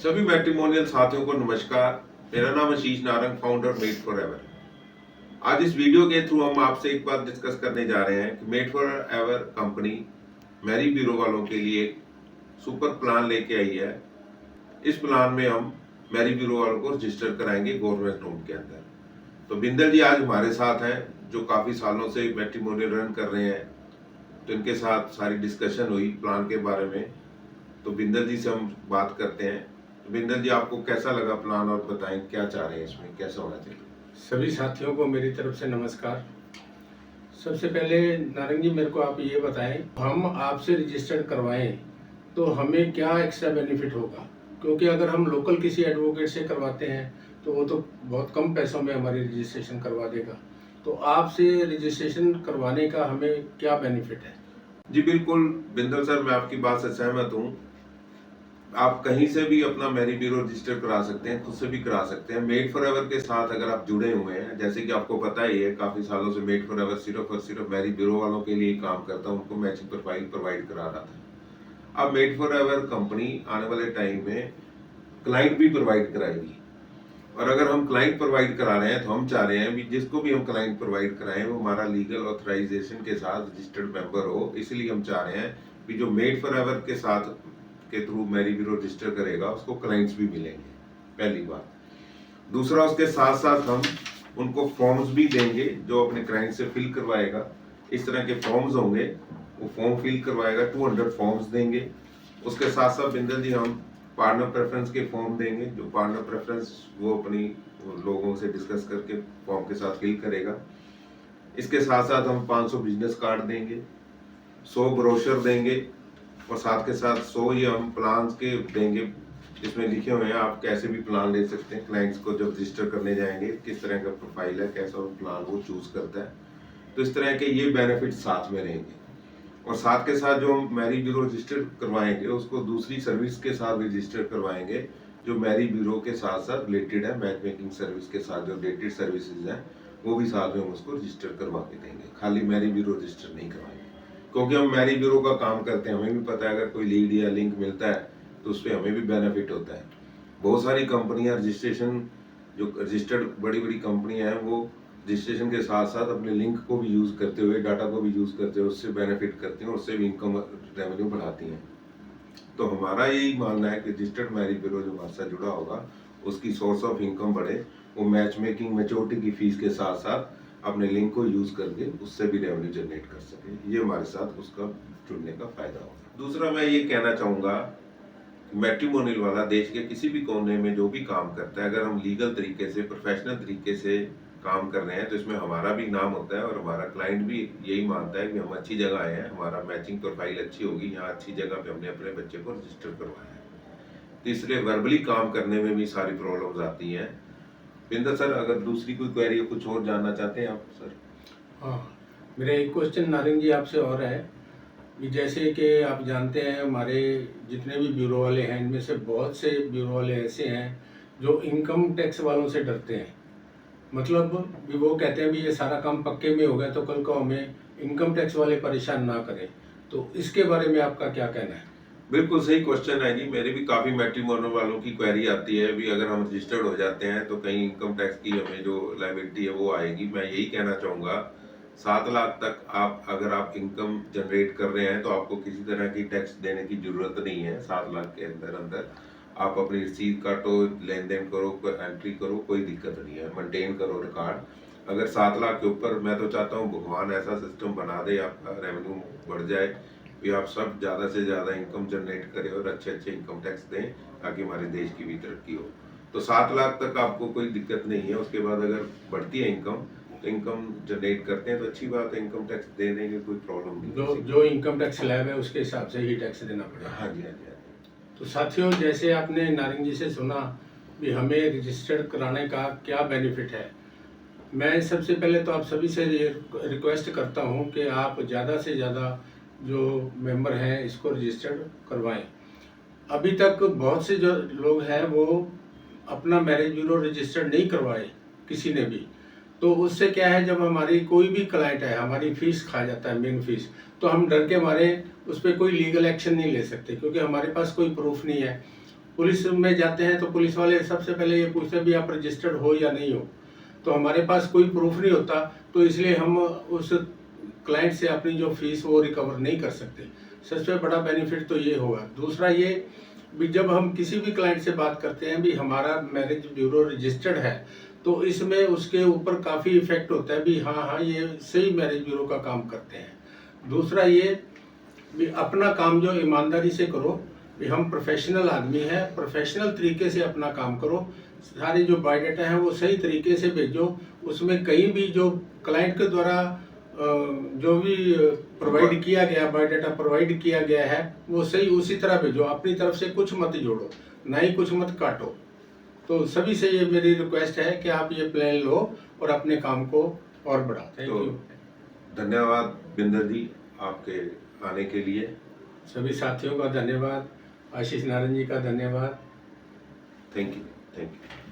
सभी मैट्रिमोनियल साथियों को नमस्कार। मेरा नाम Ashish Narang, founder Made for Ever. आज इस वीडियो के थ्रू हम आपसे एक बात डिस्कस करने जा रहे हैं कि made for ever company marry bureau वालों के लिए एक सुपर प्लान लेके आई है। इस प्लान में हम मैरी ब्यूरो वालों को रजिस्टर कराएंगे गवर्नमेंट रूम के अंदर। तो बिंदल जी आज हमारे साथ हैं, जो काफी सालों से मैट्रिमोनियल रन कर रहे हैं। तो इनके साथ सारी डिस्कशन हुई प्लान के बारे में। तो बिंदल जी से हम बात करते हैं। तो बिंदल जी, आपको कैसा लगा प्लान और बताएं क्या चाह रहे हैं, इसमें कैसा होना चाहिए। सभी साथियों को मेरी तरफ से नमस्कार। सबसे पहले नारंग जी, मेरे को आप ये बताएं, हम आपसे रजिस्टर्ड करवाएं तो हमें क्या एक्स्ट्रा बेनिफिट होगा? क्योंकि अगर हम लोकल किसी एडवोकेट से करवाते हैं तो वो तो बहुत कम पैसों में हमारी रजिस्ट्रेशन करवा देगा। तो आपसे रजिस्ट्रेशन करवाने का हमें क्या बेनिफिट है? जी बिल्कुल बिंदल सर, मैं आपकी बात से सहमत हूँ। आप कहीं से भी अपना मैरी ब्यूरो रजिस्टर करा सकते हैं, खुद से भी करा सकते हैं। मेड फॉर एवर के साथ अगर आप जुड़े हुए हैं, जैसे कि आपको पता ही है काफी सालों से मेड फॉर एवर सिर्फ और सिर्फ मैरी ब्यूरो वालों के लिए काम करता है, उनको मैचिंग प्रोफाइल प्रोवाइड करा रहा था। अब मेड फॉर एवर कंपनी आने वाले टाइम में क्लाइंट भी प्रोवाइड कराएगी। और अगर हम क्लाइंट प्रोवाइड करा रहे हैं तो हम चाह रहे हैं भी जिसको भी हम क्लाइंट प्रोवाइड कराएं वो हमारा लीगल ऑथराइजेशन के साथ रजिस्टर्ड मेंबर हो। इसलिए हम चाह रहे हैं कि जो मेड फॉर एवर के साथ के थ्रू मैरी ब्यूरो रजिस्टर करेगा उसको क्लाइंट्स भी मिलेंगे, पहली बात। दूसरा, उसके साथ साथ हम उनको फॉर्म्स भी देंगे जो अपने क्लाइंट से फिल करवाएगा। इस तरह के फॉर्म्स होंगे, वो फॉर्म फिल करवाएगा, 200 फॉर्म्स देंगे। उसके साथ साथ बिंदल जी हम पार्टनर प्रेफरेंस के फॉर्म देंगे, जो पार्टनर प्रेफरेंस वो अपनी लोगों से डिस्कस करके फॉर्म के साथ फिल करेगा। इसके साथ साथ हम 500 बिजनेस कार्ड देंगे, 100 ब्रोशर देंगे और साथ के साथ 100 ही हम प्लान के देंगे जिसमें लिखे हुए हैं आप कैसे भी प्लान ले सकते हैं। क्लाइंट्स को जब रजिस्टर करने जाएंगे किस तरह का प्रोफाइल है, कैसा प्लान वो चूज करता है। तो इस तरह के ये बेनिफिट साथ में रहेंगे। और साथ के साथ जो हम मैरी ब्यूरो रजिस्टर करवाएंगे उसको दूसरी सर्विस के साथ रजिस्टर करवाएंगे जो मैरी ब्यूरो के साथ साथ रिलेटेड है। मैच मेकिंग सर्विस के साथ जो रिलेटेड सर्विसेज हैं वो भी साथ में हम उसको रजिस्टर करवा के देंगे। खाली मैरी ब्यूरो रजिस्टर नहीं करवाएंगे, क्योंकि हम मैरी ब्यूरो का काम करते हैं, हमें भी पता है अगर कोई लीड या लिंक मिलता है तो उस पर हमें भी बेनिफिट होता है। बहुत सारी कंपनियां रजिस्ट्रेशन, जो रजिस्टर्ड बड़ी बड़ी कंपनियां हैं, वो रजिस्ट्रेशन के साथ साथ अपने लिंक को भी यूज करते हुए, डाटा को भी यूज करते हुए उससे बेनिफिट करती हैं, उससे भी इनकम रेवेन्यू बढ़ाती हैं। तो हमारा यही मानना है कि रजिस्टर्ड मैरी ब्यूरो जो हमारे साथ जुड़ा होगा उसकी सोर्स ऑफ इनकम बढ़े, वो मैच मेकिंग मैच्योरिटी की फीस के साथ साथ अपने लिंक को यूज करके उससे भी रेवेन्यू जनरेट कर सके। ये हमारे साथ उसका जुड़ने का फायदा होगा। दूसरा, मैं ये कहना चाहूंगा, मैट्रिमोनियल वाला देश के किसी भी कोने में जो भी काम करता है, अगर हम लीगल तरीके से, प्रोफेशनल तरीके से काम कर रहे हैं तो इसमें हमारा भी नाम होता है और हमारा क्लाइंट भी यही मानता है कि हम अच्छी जगह आए हैं, हमारा मैचिंग प्रोफाइल अच्छी होगी, यहाँ अच्छी जगह पे हमने अपने बच्चे को रजिस्टर करवाया है। तो इसलिए वर्बली काम करने में भी सारी प्रॉब्लम्स आती हैं। बिंदर सर, अगर दूसरी कोई क्वेरी या कुछ और जानना चाहते हैं आप सर? हाँ, मेरा एक क्वेश्चन नारंग जी आपसे और है कि जैसे कि आप जानते हैं हमारे जितने भी ब्यूरो वाले हैं इनमें से बहुत से ब्यूरो वाले ऐसे हैं जो इनकम टैक्स वालों से डरते हैं। मतलब भी वो कहते हैं भी ये सारा काम पक्के में हो गया तो कल को हमें इनकम टैक्स वाले परेशान ना करें। तो इसके बारे में आपका क्या कहना है? बिल्कुल सही क्वेश्चन है जी। मेरे भी काफी मैट्रिमोनियल वालों की क्वेरी आती है भी अगर हम रजिस्टर्ड हो जाते हैं तो कहीं इनकम टैक्स की हमें जो लायबिलिटी है वो आएगी। मैं यही कहना चाहूंगा, 7 लाख तक आप अगर आप इनकम जनरेट कर रहे हैं तो आपको किसी तरह की टैक्स देने की जरूरत नहीं है। 7 लाख के अंदर अंदर आप अपनी रसीद काटो, लेन देन करो, एंट्री करो, कोई दिक्कत नहीं है, मेंटेन करो रिकॉर्ड। अगर 7 लाख के ऊपर, मैं तो चाहता हूँ भगवान ऐसा सिस्टम बना दे, आपका रेवेन्यू बढ़ जाए कि आप सब ज्यादा से ज्यादा इनकम जनरेट करें और अच्छे अच्छे इनकम टैक्स दें ताकि हमारे देश की भी तरक्की हो। तो 7 लाख तक आपको कोई दिक्कत नहीं है। उसके बाद अगर बढ़ती है इनकम तो इनकम जनरेट करते हैं तो अच्छी बात है, इनकम टैक्स दे देंगे, कोई प्रॉब्लम नहीं। जो इनकम टैक्स स्लैब है उसके हिसाब से ही टैक्स देना पड़ेगा। हाँ जी, हाँ जी, हाँ जी। तो साथियों, जैसे आपने नारंग जी से सुना कि हमें रजिस्टर्ड कराने का क्या बेनिफिट है, मैं सबसे पहले तो आप सभी से रिक्वेस्ट करता हूं कि आप ज़्यादा से ज़्यादा जो मेंबर हैं इसको रजिस्टर्ड करवाएं। अभी तक बहुत से जो लोग हैं वो अपना मैरिज ब्यूरो रजिस्टर्ड नहीं करवाए किसी ने भी। तो उससे क्या है, जब हमारी कोई भी क्लाइंट है हमारी फीस खा जाता है, मेन फीस, तो हम डर के मारे उस पर कोई लीगल एक्शन नहीं ले सकते क्योंकि हमारे पास कोई प्रूफ नहीं है। पुलिस में जाते हैं तो पुलिस वाले सबसे पहले ये पूछते हैं भी आप रजिस्टर्ड हो या नहीं हो। तो हमारे पास कोई प्रूफ नहीं होता, तो इसलिए हम उस क्लाइंट से अपनी जो फीस वो रिकवर नहीं कर सकते। सबसे बड़ा बेनिफिट तो ये होगा। दूसरा ये भी, जब हम किसी भी क्लाइंट से बात करते हैं भी हमारा मैरिज ब्यूरो रजिस्टर्ड है, तो इसमें उसके ऊपर काफ़ी इफेक्ट होता है भी हाँ ये सही मैरिज ब्यूरो का काम करते हैं। दूसरा ये भी, अपना काम जो ईमानदारी से करो, भी हम प्रोफेशनल आदमी हैं, प्रोफेशनल तरीके से अपना काम करो। सारे जो बायोडाटा हैं वो सही तरीके से भेजो। उसमें कहीं भी जो क्लाइंट के द्वारा जो भी प्रोवाइड किया गया, बायोडाटा प्रोवाइड किया गया है, वो सही उसी तरह भेजो। अपनी तरफ से कुछ मत जोड़ो, ना ही कुछ मत काटो। तो सभी से ये मेरी रिक्वेस्ट है कि आप ये प्लान लो और अपने काम को और बढ़ाओ। थैंक तो यू। धन्यवाद बिंदर जी आपके आने के लिए। सभी साथियों का धन्यवाद। आशीष नारायण जी का धन्यवाद। Thank you. Thank you.